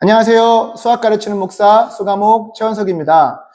안녕하세요. 수학 가르치는 목사 수가목 최원석입니다.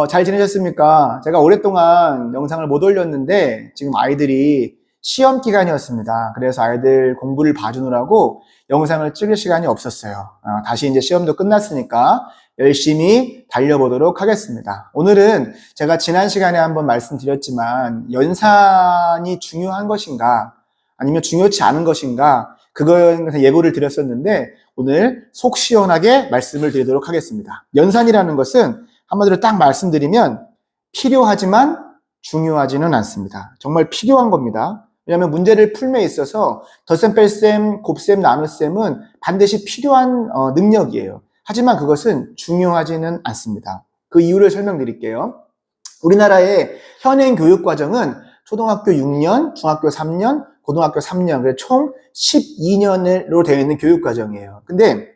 잘 지내셨습니까? 제가 오랫동안 영상을 못 올렸는데 지금 아이들이 시험 기간이었습니다. 그래서 아이들 공부를 봐주느라고 영상을 찍을 시간이 없었어요. 다시 이제 시험도 끝났으니까 열심히 달려보도록 하겠습니다. 오늘은 제가 지난 시간에 한번 말씀드렸지만 연산이 중요한 것인가 아니면 중요치 않은 것인가 그거에 예고를 드렸었는데 오늘 속 시원하게 말씀을 드리도록 하겠습니다. 연산이라는 것은 한마디로 딱 말씀드리면 필요하지만 중요하지는 않습니다. 정말 필요한 겁니다. 왜냐하면 문제를 풀매에 있어서 덧셈, 뺄셈, 곱셈, 나눗셈은 반드시 필요한 능력이에요. 하지만 그것은 중요하지는 않습니다. 그 이유를 설명드릴게요. 우리나라의 현행 교육과정은 초등학교 6년, 중학교 3년, 고등학교 3년, 그래서 총 12년으로 되어 있는 교육과정이에요. 근데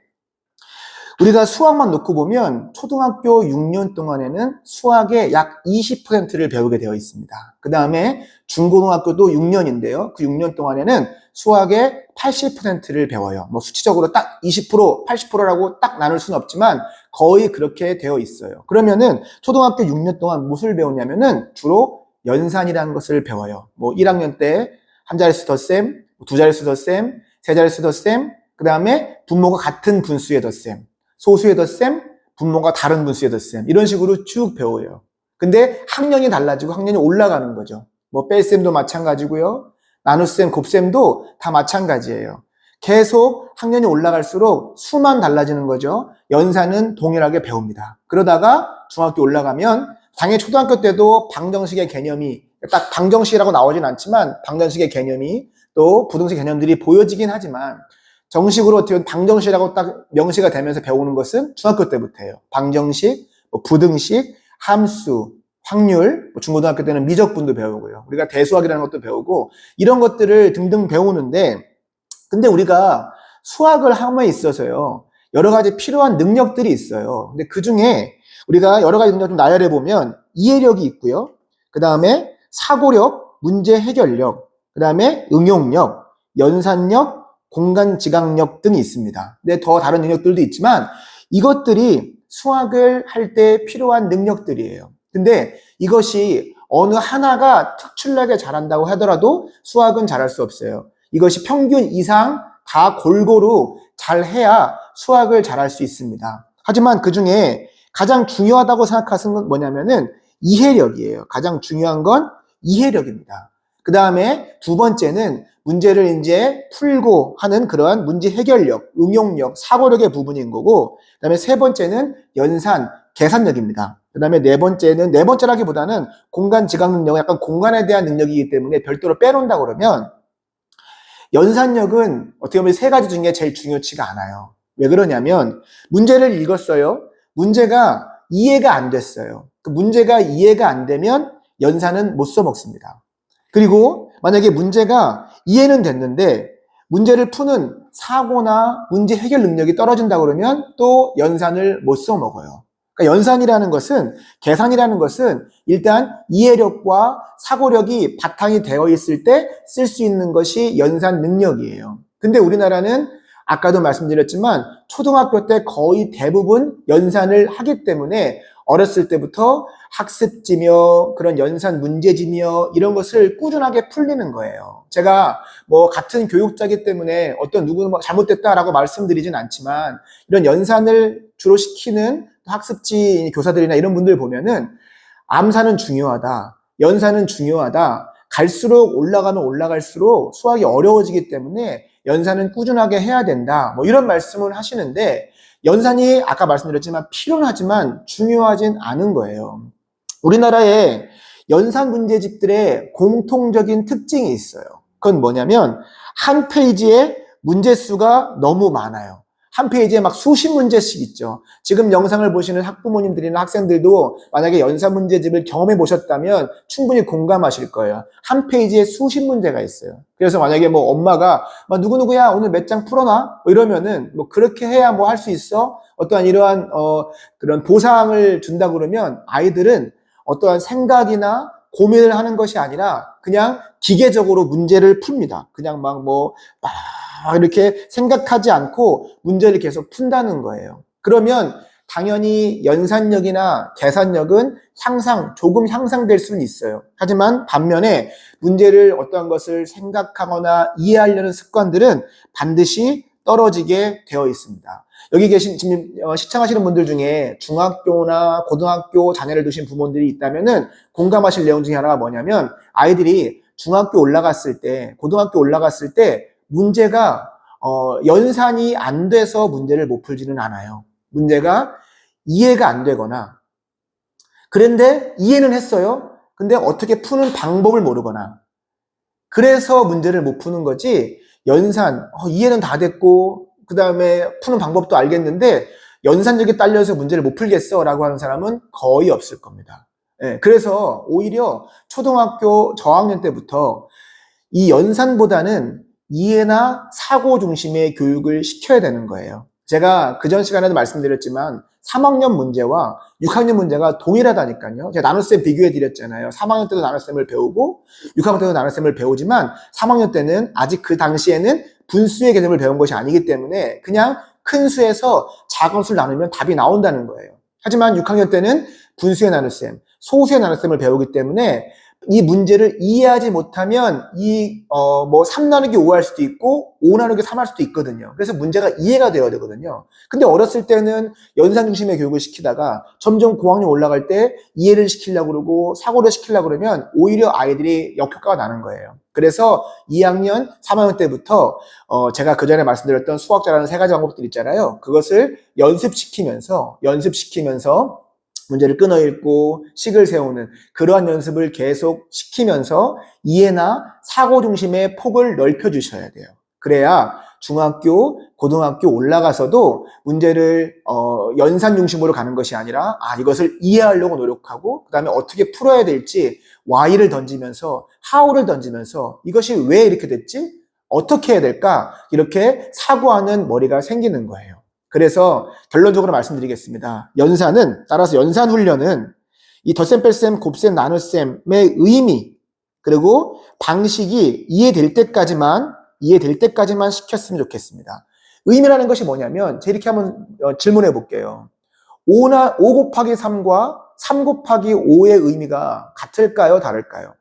우리가 수학만 놓고 보면 초등학교 6년 동안에는 수학의 약 20%를 배우게 되어 있습니다. 그 다음에 중고등학교도 6년인데요. 그 6년 동안에는 수학의 80%를 배워요. 뭐 수치적으로 딱 20%, 80%라고 딱 나눌 수는 없지만 거의 그렇게 되어 있어요. 그러면은 초등학교 6년 동안 무엇을 배우냐면은 주로 연산이라는 것을 배워요. 뭐 1학년 때 한 자릿수 덧셈, 두 자릿수 덧셈, 세 자릿수 덧셈, 그 다음에 분모가 같은 분수의 덧셈, 소수의 덧셈, 분모가 다른 분수의 덧셈, 이런 식으로 쭉 배워요. 근데 학년이 달라지고 학년이 올라가는 거죠. 뭐 뺄셈도 마찬가지고요. 나눗셈, 곱셈도 다 마찬가지예요. 계속 학년이 올라갈수록 수만 달라지는 거죠. 연산은 동일하게 배웁니다. 그러다가 중학교 올라가면 당연히 초등학교 때도 방정식의 개념이 딱 방정식이라고 나오진 않지만 방정식의 개념이 또 부등식 개념들이 보여지긴 하지만 정식으로 어떻게 보면 방정식이라고 딱 명시가 되면서 배우는 것은 중학교 때부터예요. 방정식, 부등식, 함수, 확률, 중고등학교 때는 미적분도 배우고요. 우리가 대수학이라는 것도 배우고 이런 것들을 등등 배우는데 근데 우리가 수학을 함에 있어서요. 여러 가지 필요한 능력들이 있어요. 근데 그 중에 우리가 여러 가지 능력 좀 나열해 보면 이해력이 있고요. 그 다음에 사고력, 문제 해결력, 그 다음에 응용력, 연산력, 공간 지각력 등이 있습니다. 근데 더 다른 능력들도 있지만 이것들이 수학을 할 때 필요한 능력들이에요. 근데 이것이 어느 하나가 특출나게 잘한다고 하더라도 수학은 잘할 수 없어요. 이것이 평균 이상 다 골고루 잘해야 수학을 잘할 수 있습니다. 하지만 그 중에 가장 중요하다고 생각하는 건 뭐냐면은 이해력이에요. 가장 중요한 건 이해력입니다. 그 다음에 두 번째는 문제를 이제 풀고 하는 그러한 문제 해결력, 응용력, 사고력의 부분인 거고, 그 다음에 세 번째는 연산, 계산력입니다. 그 다음에 네 번째라기보다는 공간 지각 능력은 약간 공간에 대한 능력이기 때문에 별도로 빼놓는다고 그러면 연산력은 어떻게 보면 세 가지 중에 제일 중요치가 않아요. 왜 그러냐면 문제를 읽었어요. 문제가 이해가 안 됐어요. 그 문제가 이해가 안 되면 연산은 못 써먹습니다. 그리고 만약에 문제가 이해는 됐는데 문제를 푸는 사고나 문제 해결 능력이 떨어진다 그러면 또 연산을 못 써먹어요. 그러니까 연산이라는 것은, 계산이라는 것은 일단 이해력과 사고력이 바탕이 되어 있을 때 쓸 수 있는 것이 연산 능력이에요. 근데 우리나라는 아까도 말씀드렸지만 초등학교 때 거의 대부분 연산을 하기 때문에 어렸을 때부터 학습지며 그런 연산 문제지며 이런 것을 꾸준하게 풀리는 거예요. 제가 뭐 같은 교육자이기 때문에 어떤 누구는 잘못됐다라고 말씀드리진 않지만 이런 연산을 주로 시키는 학습지 교사들이나 이런 분들 보면은 암산은 중요하다, 연산은 중요하다, 갈수록 올라가면 올라갈수록 수학이 어려워지기 때문에 연산은 꾸준하게 해야 된다, 뭐 이런 말씀을 하시는데 연산이 아까 말씀드렸지만 필요하지만 중요하진 않은 거예요. 우리나라의 연산 문제집들의 공통적인 특징이 있어요. 그건 뭐냐면 한 페이지에 문제수가 너무 많아요. 한 페이지에 막 수십 문제씩 있죠. 지금 영상을 보시는 학부모님들이나 학생들도 만약에 연산 문제집을 경험해 보셨다면 충분히 공감하실 거예요. 한 페이지에 수십 문제가 있어요. 그래서 만약에 뭐 엄마가 누구누구야 오늘 몇 장 풀어놔? 뭐 이러면은 뭐 그렇게 해야 뭐 할 수 있어? 어떠한 이러한 그런 보상을 준다 그러면 아이들은 어떠한 생각이나 고민을 하는 것이 아니라 그냥 기계적으로 문제를 풉니다. 그냥 막 이렇게 생각하지 않고 문제를 계속 푼다는 거예요. 그러면 당연히 연산력이나 계산력은 조금 향상될 수는 있어요. 하지만 반면에 문제를 어떠한 것을 생각하거나 이해하려는 습관들은 반드시 떨어지게 되어 있습니다. 여기 지금 시청하시는 분들 중에 중학교나 고등학교 자녀를 두신 부모들이 있다면은 공감하실 내용 중에 하나가 뭐냐면 아이들이 중학교 올라갔을 때, 고등학교 올라갔을 때 문제가 연산이 안 돼서 문제를 못 풀지는 않아요. 문제가 이해가 안 되거나, 그런데 이해는 했어요. 근데 어떻게 푸는 방법을 모르거나, 그래서 문제를 못 푸는 거지. 연산, 이해는 다 됐고 그 다음에 푸는 방법도 알겠는데 연산력에 딸려서 문제를 못 풀겠어 라고 하는 사람은 거의 없을 겁니다. 그래서 오히려 초등학교 저학년 때부터 이 연산보다는 이해나 사고 중심의 교육을 시켜야 되는 거예요. 제가 그전 시간에도 말씀드렸지만 3학년 문제와 6학년 문제가 동일하다니까요. 제가 나눗셈 비교해 드렸잖아요. 3학년 때도 나눗셈을 배우고 6학년 때도 나눗셈을 배우지만 3학년 때는 아직 그 당시에는 분수의 개념을 배운 것이 아니기 때문에 그냥 큰 수에서 작은 수를 나누면 답이 나온다는 거예요. 하지만 6학년 때는 분수의 나눗셈, 소수의 나눗셈을 배우기 때문에 이 문제를 이해하지 못하면 3 나누기 5 할 수도 있고 5 나누기 3 할 수도 있거든요. 그래서 문제가 이해가 되어야 되거든요. 근데 어렸을 때는 연산 중심의 교육을 시키다가 점점 고학년 올라갈 때 이해를 시키려고 그러고 사고를 시키려고 그러면 오히려 아이들이 역효과가 나는 거예요. 그래서 2학년, 3학년 때부터 제가 그전에 말씀드렸던 수학 잘하는 3가지 방법들 있잖아요. 그것을 연습시키면서 문제를 끊어 읽고 식을 세우는 그러한 연습을 계속 시키면서 이해나 사고 중심의 폭을 넓혀 주셔야 돼요. 그래야 중학교, 고등학교 올라가서도 문제를 연산 중심으로 가는 것이 아니라 이것을 이해하려고 노력하고 그 다음에 어떻게 풀어야 될지 why를 던지면서 how를 던지면서 이것이 왜 이렇게 됐지? 어떻게 해야 될까? 이렇게 사고하는 머리가 생기는 거예요. 그래서 결론적으로 말씀드리겠습니다. 따라서 연산 훈련은 이 덧셈, 뺄셈, 곱셈, 나눗셈의 의미 그리고 방식이 이해될 때까지만 시켰으면 좋겠습니다. 의미라는 것이 뭐냐면 제가 이렇게 한번 질문해 볼게요. 5 곱하기 3과 3 곱하기 5의 의미가 같을까요? 다를까요?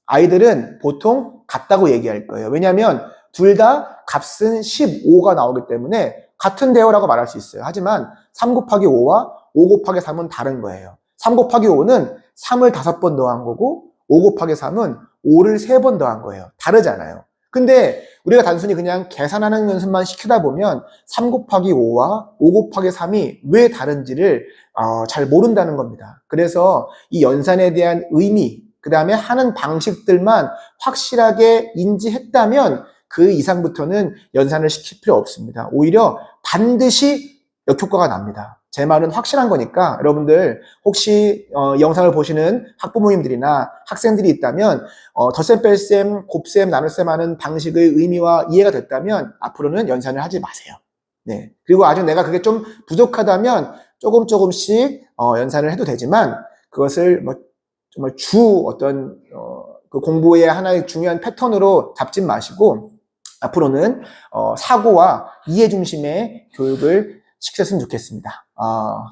아이들은 보통 같다고 얘기할 거예요. 왜냐하면 둘 다 값은 15가 나오기 때문에 같은데요 라고 말할 수 있어요. 하지만 3 곱하기 5와 5 곱하기 3은 다른 거예요. 3 곱하기 5는 3을 5번 더한 거고 5 곱하기 3은 5를 3번 더한 거예요. 다르잖아요. 근데 우리가 단순히 그냥 계산하는 연습만 시키다 보면 3 곱하기 5와 5 곱하기 3이 왜 다른지를 잘 모른다는 겁니다. 그래서 이 연산에 대한 의미, 그 다음에 하는 방식들만 확실하게 인지했다면 그 이상부터는 연산을 시킬 필요 없습니다. 오히려 반드시 역효과가 납니다. 제 말은 확실한 거니까 여러분들 혹시 이 영상을 보시는 학부모님들이나 학생들이 있다면 덧셈, 뺄셈, 곱셈, 나눗셈 하는 방식의 의미와 이해가 됐다면 앞으로는 연산을 하지 마세요. 네. 그리고 아직 내가 그게 좀 부족하다면 조금씩 연산을 해도 되지만 그것을 정말 그 공부의 하나의 중요한 패턴으로 잡진 마시고 앞으로는 사고와 이해 중심의 교육을 시켰으면 좋겠습니다.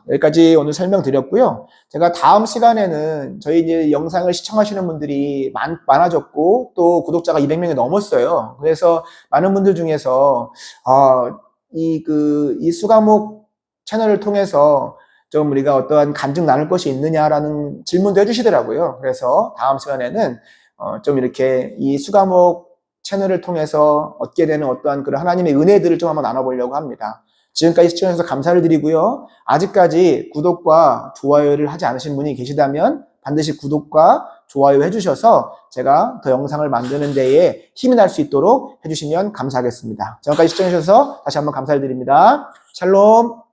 여기까지 오늘 설명드렸고요. 제가 다음 시간에는 저희 이제 영상을 시청하시는 분들이 많아졌고 또 구독자가 200명이 넘었어요. 그래서 많은 분들 중에서 이 수과목 채널을 통해서 좀 우리가 어떠한 간증 나눌 것이 있느냐라는 질문도 해주시더라고요. 그래서 다음 시간에는 좀 이렇게 이 수과목 채널을 통해서 얻게 되는 어떠한 그런 하나님의 은혜들을 좀 한번 나눠보려고 합니다. 지금까지 시청해주셔서 감사를 드리고요. 아직까지 구독과 좋아요를 하지 않으신 분이 계시다면 반드시 구독과 좋아요 해주셔서 제가 더 영상을 만드는 데에 힘이 날 수 있도록 해주시면 감사하겠습니다. 지금까지 시청해주셔서 다시 한번 감사를 드립니다. 샬롬.